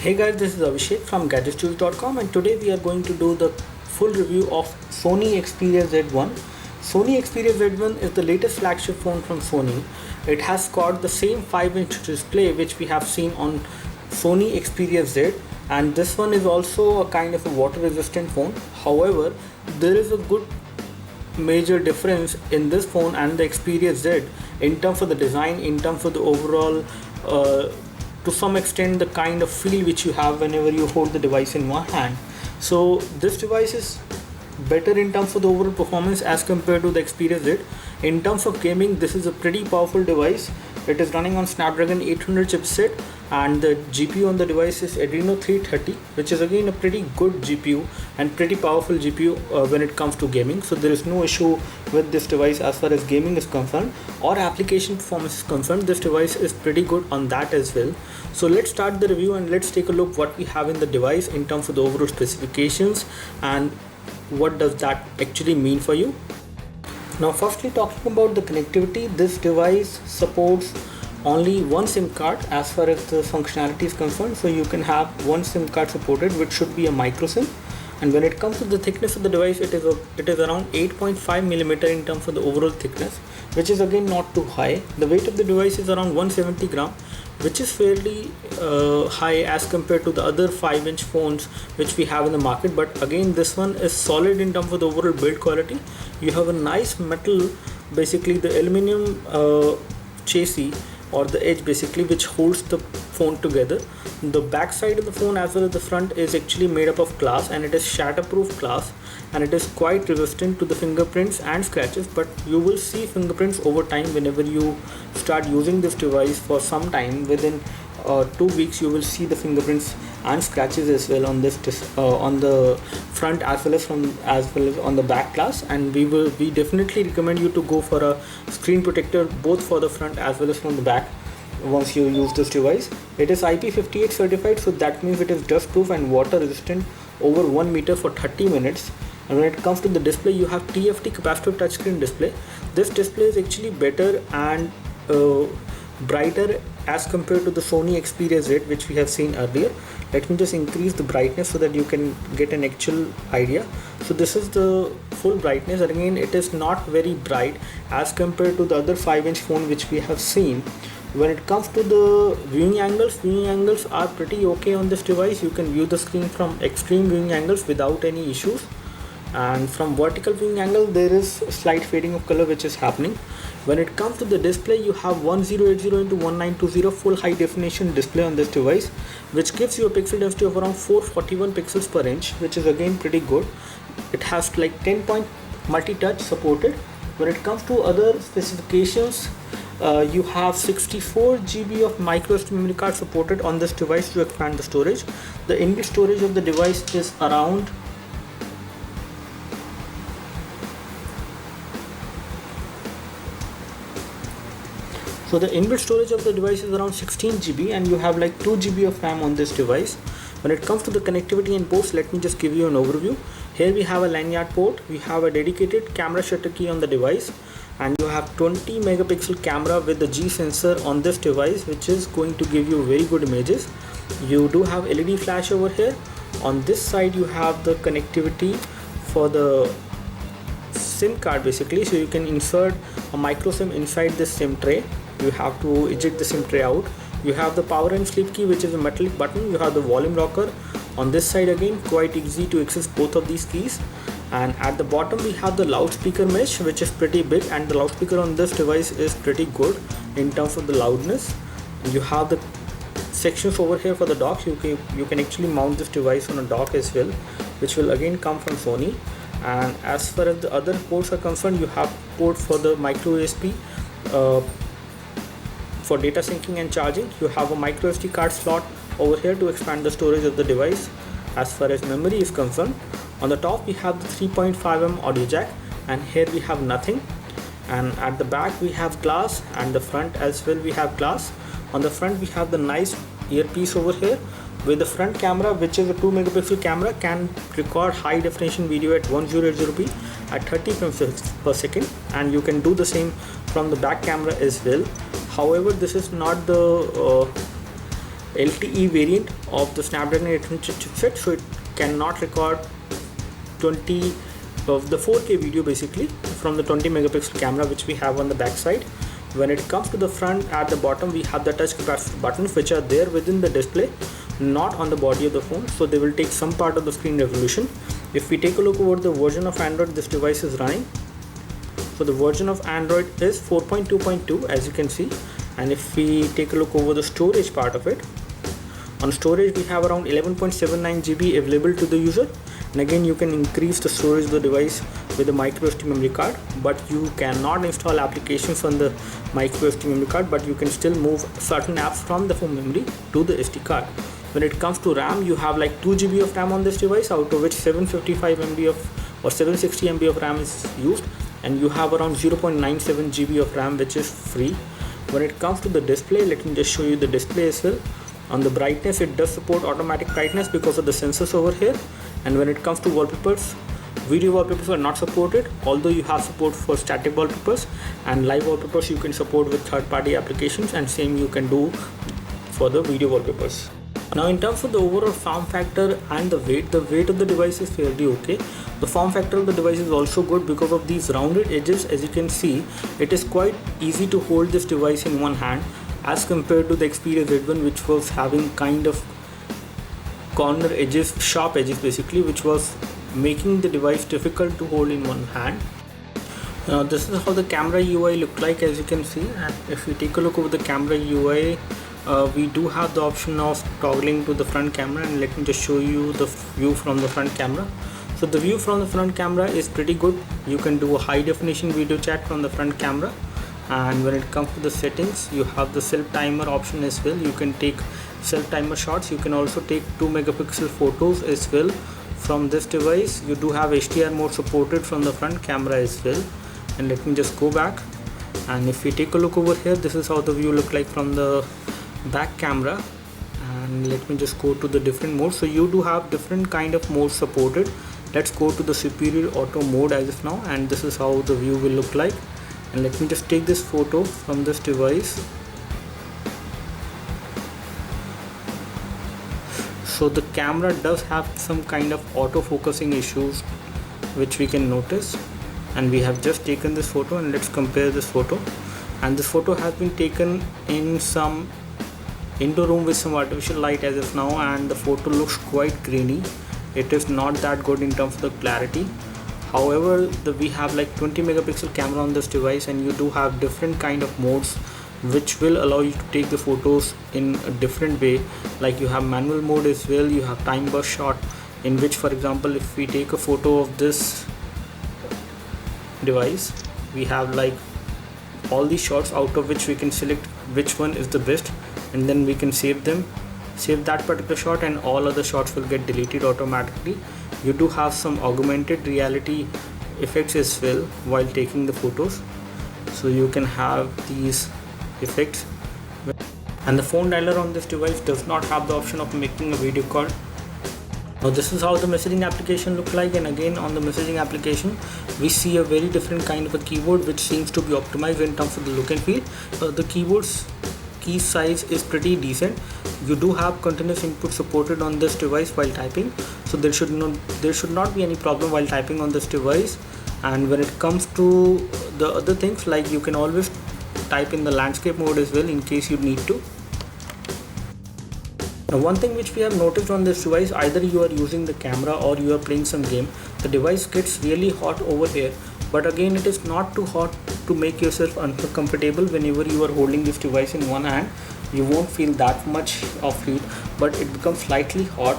Hey guys, this is Abhishek from gadgetstudio.com, and today we are going to do the full review of Sony Xperia Z1. Sony Xperia Z1 is the latest flagship phone from Sony. It has got the same 5-inch display which we have seen on Sony Xperia Z, and this one is also a kind of a water resistant phone. However, there is a good major difference in this phone and the Xperia Z in terms of the design, in terms of the overall to some extent the kind of feel which you have whenever you hold the device in one hand. So this device is better in terms of the overall performance as compared to the Xperia Z. In terms of gaming, this is a pretty powerful device. It is running on Snapdragon 800 chipset, and the GPU on the device is Adreno 330, which is again a pretty good GPU and pretty powerful GPU when it comes to gaming. So there is no issue with this device as far as gaming is concerned or application performance is concerned. This device is pretty good on that as well. So let's start the review and let's take a look what we have in the device in terms of the overall specifications and what does that actually mean for you. Now firstly, talking about the connectivity, this device supports only one SIM card as far as the functionality is concerned. So you can have one SIM card supported, which should be a micro SIM. And when it comes to the thickness of the device, it is around 8.5 millimeter in terms of the overall thickness, which is again not too high. The weight of the device is around 170 gram, which is fairly high as compared to the other 5-inch phones which we have in the market. But again, this one is solid in terms of the overall build quality. You have a nice metal, basically the aluminum chassis or the edge basically, which holds the phone together. The back side of the phone as well as the front is actually made up of glass, and it is shatterproof glass, and it is quite resistant to the fingerprints and scratches. But you will see fingerprints over time whenever you start using this device for some time. Within 2 weeks you will see the fingerprints and scratches as well on this on the front as well as on the back glass. And we definitely recommend you to go for a screen protector both for the front as well as from the back once you use this device. It is IP58 certified, so that means it is dust proof and water resistant over 1 meter for 30 minutes. And when it comes to the display, you have TFT capacitive touchscreen display. This display is actually better and brighter as compared to the Sony Xperia Z which we have seen earlier. Let me just increase the brightness so that you can get an actual idea. So this is the full brightness, and again it is not very bright as compared to the other 5-inch phone which we have seen. When it comes to the viewing angles are pretty okay on this device. You can view the screen from extreme viewing angles without any issues, and from vertical viewing angle there is slight fading of color which is happening. When it comes to the display, you have 1080 into 1920 full high definition display on this device, which gives you a pixel density of around 441 pixels per inch, which is again pretty good. It has like 10-point multi-touch supported. When it comes to other specifications, you have 64 GB of micro SD memory card supported on this device to expand the storage. The inbuilt storage of the device is around the inbuilt storage of the device is around 16 GB, and you have like 2 GB of RAM on this device. When it comes to the connectivity and ports, let me just give you an overview. Here we have a lanyard port, we have a dedicated camera shutter key on the device, and you have 20 megapixel camera with the G sensor on this device, which is going to give you very good images. You do have LED flash over here. On this side you have the connectivity for the SIM card basically, so you can insert a micro SIM inside this SIM tray. You have to eject the SIM tray out. You have the power and sleep key, which is a metallic button. You have the volume rocker on this side, again quite easy to access both of these keys. And at the bottom we have the loudspeaker mesh, which is pretty big, and the loudspeaker on this device is pretty good in terms of the loudness. You have the sections over here for the docks. You can actually mount this device on a dock as well, which will again come from Sony. And as far as the other ports are concerned, you have port for the micro USB for data syncing and charging. You have a micro SD card slot over here to expand the storage of the device. As far as memory is concerned, on the top we have the 3.5mm audio jack, and here we have nothing. And at the back we have glass, and the front as well we have glass. On the front we have the nice earpiece over here with the front camera, which is a 2 megapixel camera, can record high definition video at 1080p at 30 frames per second, and you can do the same from the back camera as well. However, this is not the LTE variant of the Snapdragon 800 chipset, so it cannot record 20 of the 4K video basically from the 20 megapixel camera which we have on the back side. When it comes to the front, at the bottom we have the touch capacitive buttons which are there within the display, not on the body of the phone, so they will take some part of the screen resolution. If we take a look over the version of Android this device is running, so the version of Android is 4.2.2 as you can see. And if we take a look over the storage part of it, on storage we have around 11.79 GB available to the user, and again you can increase the storage of the device with a micro SD memory card, but you cannot install applications on the micro SD memory card, but you can still move certain apps from the phone memory to the SD card. When it comes to RAM, you have like 2 GB of RAM on this device, out of which 755 MB or 760 MB of RAM is used, and you have around 0.97 GB of RAM which is free. When it comes to the display, let me just show you the display as well. On the brightness, it does support automatic brightness because of the sensors over here. And when it comes to wallpapers, video wallpapers are not supported, although you have support for static wallpapers, and live wallpapers you can support with third-party applications, and same you can do for the video wallpapers. Now in terms of the overall form factor and the weight of the device is fairly okay. The form factor of the device is also good because of these rounded edges. As you can see, it is quite easy to hold this device in one hand as compared to the Xperia Z1, which was having kind of corner edges, sharp edges basically, which was making the device difficult to hold in one hand. Now this is how the camera UI look like, as you can see. And if we take a look over the camera UI, we do have the option of toggling to the front camera, and let me just show you the view from the front camera. So the view from the front camera is pretty good. You can do a high definition video chat from the front camera, and when it comes to the settings, you have the self timer option as well. You can take self timer shots. You can also take 2 megapixel photos as well from this device. You do have HDR mode supported from the front camera as well. And let me just go back, and if we take a look over here, this is how the view look like from the back camera. And let me just go to the different modes. So you do have different kind of modes supported. Let's go to the superior auto mode as of now, and this is how the view will look like. And let me just take this photo from this device. So the camera does have some kind of auto focusing issues which we can notice, and we have just taken this photo, and let's compare this photo. And this photo has been taken in some indoor room with some artificial light as of now, and the photo looks quite grainy. It is not that good in terms of the clarity. However, we have like 20 megapixel camera on this device, and you do have different kind of modes which will allow you to take the photos in a different way. Like you have manual mode as well, you have time burst shot, in which, for example, if we take a photo of this device, we have like all these shots, out of which we can select which one is the best, and then we can save that particular shot, and all other shots will get deleted automatically. You do have some augmented reality effects as well while taking the photos, so you can have these effects. And the phone dialer on this device does not have the option of making a video call. Now this is how the messaging application look like, and again on the messaging application we see a very different kind of a keyboard which seems to be optimized in terms of the look and feel. The keyboard's key size is pretty decent. You do have continuous input supported on this device while typing, so there should not be any problem while typing on this device. And when it comes to the other things, like you can always type in the landscape mode as well in case you need to. Now one thing which we have noticed on this device, either you are using the camera or you are playing some game, the device gets really hot over here. But again, it is not too hot to make yourself uncomfortable. Whenever you are holding this device in one hand, you won't feel that much of heat, but it becomes slightly hot.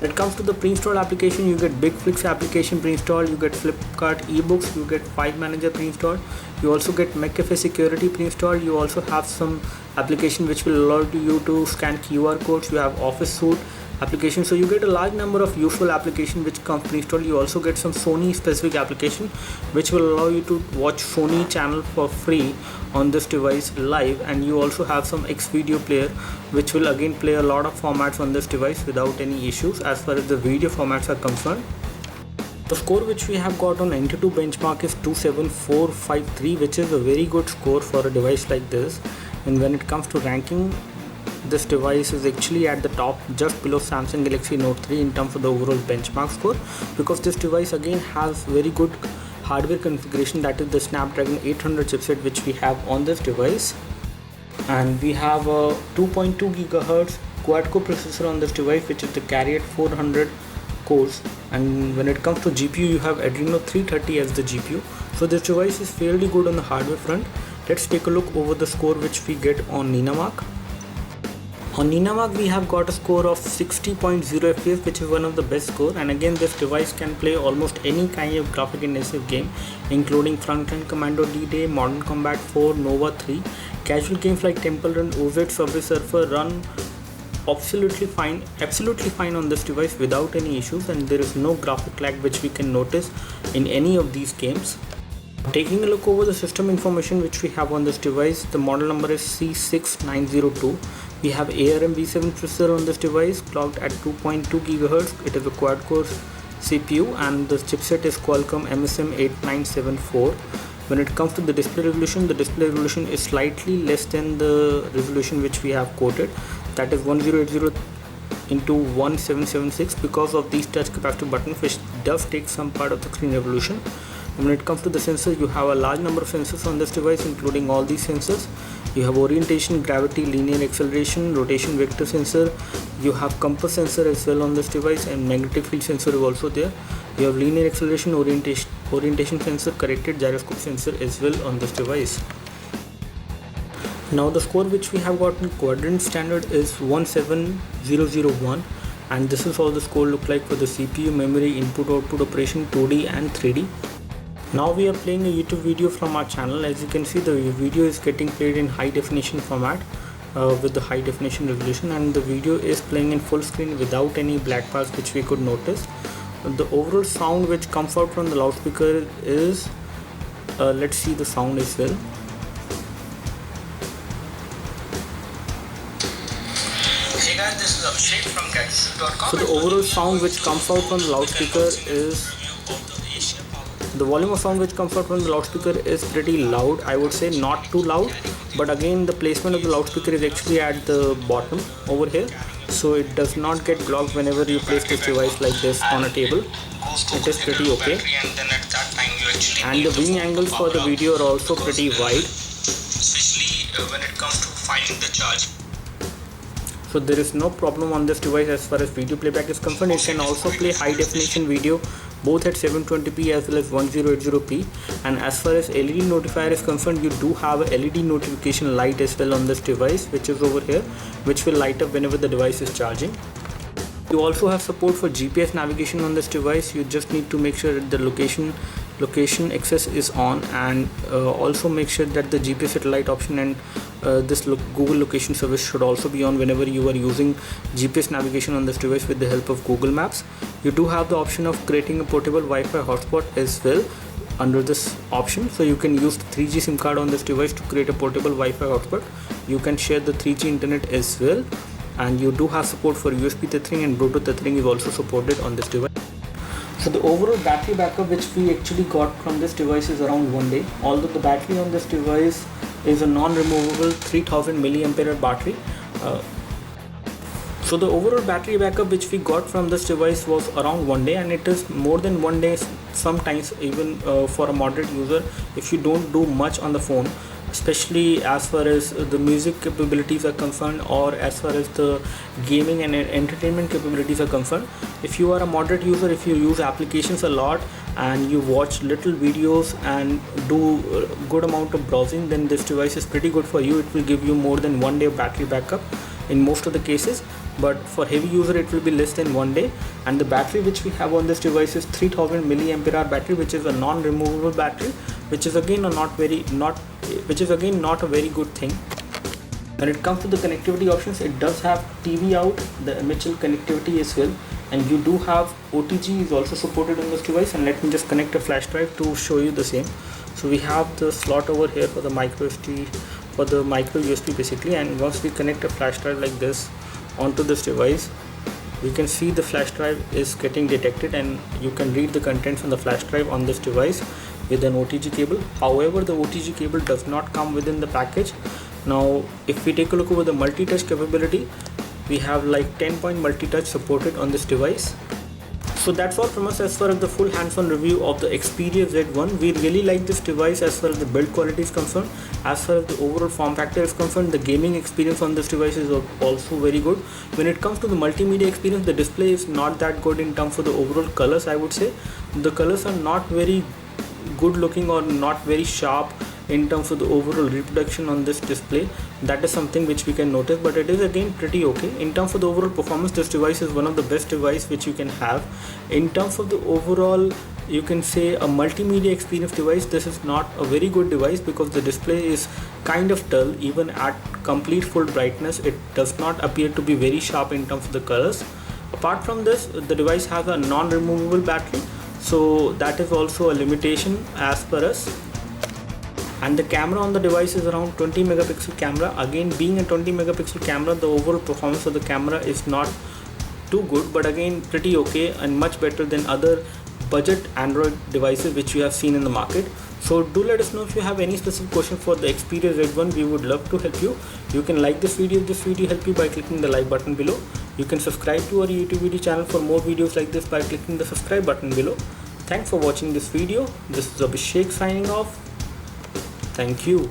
When it comes to the pre-installed application, you get BigFlix application pre-installed, you get Flipkart ebooks, you get File Manager pre-installed, you also get McAfee security pre-installed, you also have some application which will allow you to scan QR codes, you have Office Suite application. So you get a large number of useful application which comes pre-installed. You also get some Sony specific application which will allow you to watch Sony channel for free on this device live, and you also have some Xperia player which will again play a lot of formats on this device without any issues as far as the video formats are concerned. The score which we have got on NT2 benchmark is 27453, which is a very good score for a device like this. And when it comes to ranking, this device is actually at the top, just below Samsung Galaxy Note 3 in terms of the overall benchmark score, because this device again has very good hardware configuration, that is the Snapdragon 800 chipset which we have on this device. And we have a 2.2 GHz quad-core processor on this device, which is the carry at 400 cores. And when it comes to GPU, you have Adreno 330 as the GPU. So this device is fairly good on the hardware front. Let's take a look over the score which we get on Ninamark. On Ninamark we have got a score of 60.0 FPS, which is one of the best score, and again this device can play almost any kind of graphic intensive game, including Frontline Commando D-Day, Modern Combat 4, Nova 3. Casual games like Temple Run, OZ, Subway Surfer run absolutely fine on this device without any issues, and there is no graphic lag which we can notice in any of these games. Taking a look over the system information which we have on this device, the model number is C6902. We have ARM V7 processor on this device, clocked at 2.2 GHz. It is a quad-core CPU, and the chipset is Qualcomm MSM8974. When it comes to the display resolution is slightly less than the resolution which we have quoted, that is 1080 into 1776, because of these touch capacitive buttons which does take some part of the screen resolution. When it comes to the sensors, you have a large number of sensors on this device, including all these sensors. You have orientation, gravity, linear acceleration, rotation vector sensor. You have compass sensor as well on this device, and magnetic field sensor is also there. You have linear acceleration, orientation sensor, corrected gyroscope sensor as well on this device. Now the score which we have got in quadrant standard is 17001, and this is how the score look like for the CPU, memory, input output operation, 2D and 3D. Now we are playing a YouTube video from our channel. As you can see, the video is getting played in high definition format with the high definition resolution, and the video is playing in full screen without any black bars which we could notice. The overall sound which comes out from the loudspeaker is, let's see the sound as well. Hey guys, this is Abhishek from Gadgetsuit.com. So the overall sound which comes out from the loudspeaker is, the volume of sound which comes out from the loudspeaker is pretty loud. I would say not too loud, but again the placement of the loudspeaker is actually at the bottom over here, so it does not get blocked whenever you place this device like this on a table. It is pretty okay, and the viewing angles for the video are also pretty wide, especially when it comes to finding the charge. so there is no problem on this device as far as video playback is concerned. It can also play high definition video both at 720p as well as 1080p, and as far as LED notifier is concerned, you do have a LED notification light as well on this device, which is over here, which will light up whenever the device is charging. You also have support for GPS navigation on this device. You just need to make sure that the location access is on, and also make sure that the GPS satellite option and this Google location service should also be on whenever you are using GPS navigation on this device with the help of Google Maps. You do have the option of creating a portable Wi-Fi hotspot as well under this option, so you can use the 3G SIM card on this device to create a portable Wi-Fi hotspot. You can share the 3G internet as well, and you do have support for USB tethering, and Bluetooth tethering is also supported on this device. So the overall battery backup which we actually got from this device is around 1 day, although the battery on this device is a non-removable 3000 mAh battery. So the overall battery backup which we got from this device was around 1 day, and it is more than 1 day sometimes, even for a moderate user if you don't do much on the phone, especially as far as the music capabilities are concerned, or as far as the gaming and entertainment capabilities are concerned. If you are a moderate user, if you use applications a lot and you watch little videos and do a good amount of browsing, then this device is pretty good for you. It will give you more than 1 day battery backup in most of the cases, but for heavy user it will be less than 1 day. And the battery which we have on this device is 3000 mAh battery, which is a non-removable battery, which is again not a very good thing. When it comes to the connectivity options, it does have TV out, the MHL connectivity as well, and you do have OTG is also supported on this device. And let me just connect a flash drive to show you the same. So we have the slot over here for the micro USB basically, and once we connect a flash drive like this onto this device, we can see the flash drive is getting detected, and you can read the contents on the flash drive on this device with an OTG cable. However, the OTG cable does not come within the package. Now if we take a look over the multi-touch capability, we have like 10-point multi-touch supported on this device. So that's all from us as far as the full hands-on review of the Xperia Z1. We really like this device as far as the build quality is concerned. As far as the overall form factor is concerned, the gaming experience on this device is also very good. When it comes to the multimedia experience, the display is not that good in terms of the overall colors. I would say the colors are not very good looking or not very sharp in terms of the overall reproduction on this display. That is something which we can notice, but it is again pretty okay. In terms of the overall performance, this device is one of the best device which you can have. In terms of the overall, you can say a multimedia experience device, this is not a very good device because the display is kind of dull. Even at complete full brightness, it does not appear to be very sharp in terms of the colors. Apart from this, the device has a non-removable battery, so that is also a limitation as per us. And the camera on the device is around 20 megapixel camera. Again, being a 20 megapixel camera, the overall performance of the camera is not too good, but again pretty okay and much better than other budget Android devices which you have seen in the market. So do let us know if you have any specific question for the Xperia Z1. We would love to help you. You can like this video if this video helped you by clicking the like button below. You can subscribe to our YouTube video channel for more videos like this by clicking the subscribe button below. Thanks for watching this video. This is Abhishek signing off. Thank you.